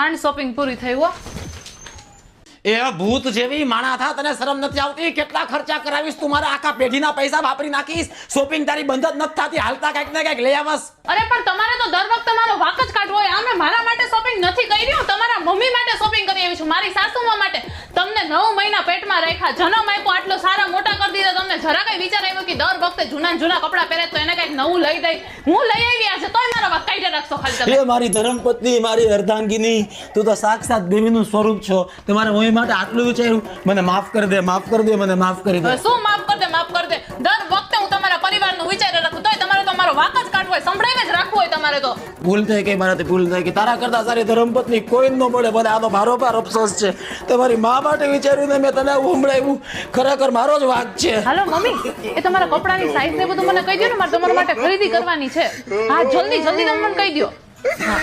માંડ શોપિંગ પૂરી થઈ હો. એ ભૂત જેવી માણા થા, તને શરમ નથી આવતી? કેટલા ખર્ચા કરાવીશ તું? મારા આખા પેઢીના પૈસા વાપરી નાખીશ. શોપિંગ તારી બંધ જ નથી થતી. હાલતા કઈક ને કઈક લઈ આવસ. અરે પણ તમારે તો દર વખતે મારો વાક જ કાઢવો હોય. આમે મારા માટે શોપિંગ નથી કરી હું તમારા મમ્મી માટે શોપિંગ કરી આવી છું, મારી સાસુમા માટે. તમને 9 મહિના પેટમાં રાખ્યા, જન્મ આપ્યો, આટલો સારા મોટા કરી દીધા. તમને જરા કઈ વિચાર આવ્યો કે દર વખતે જૂના જૂના કપડાં પહેરે તો એને કઈક નવું લઈ દઈ? હું લઈ આવી આજે તોય મારા વાક કાઢી રાખશો ખાલી તમે. એ મારી ધર્મપત્ની, મારી અર્ધાંગીની, તું તો સાક્ષાત દેવીનું સ્વરૂપ છો. તમારા મમ્મી માટે આટલું વિચાર્યું? મને માફ કરી દે, માફ કરી દે, મને માફ કરી દે. શું માફ કરી દે, માફ કરી દે? દર વખતે હું તમારા પરિવારનું વિચારી રાખું તોય તમારે તો મારો વાક જ કાઢવો હોય, સંભળાઈને જ રાખવું હોય તમારે તો. ભૂલ થઈ ગઈ મારાથી, ભૂલ થઈ ગઈ. તારા કરતા સારી ધર્મપત્ની કોઈ ન મળે. ભલે આ તો ભારોભાર અફસોસ છે. તમારી મા માટે વિચાર્યું ને મેં તને સંભળાવ્યું. ખરેખર મારો જ વાંક છે. હાલો મમ્મી, એ તમારા કપડાની સાઈઝ ને બધું મને કહી દો ને, મારે તમારા માટે ખરીદી કરવાની છે. હા જલ્દી જલ્દી તમે મને કહી દો. હા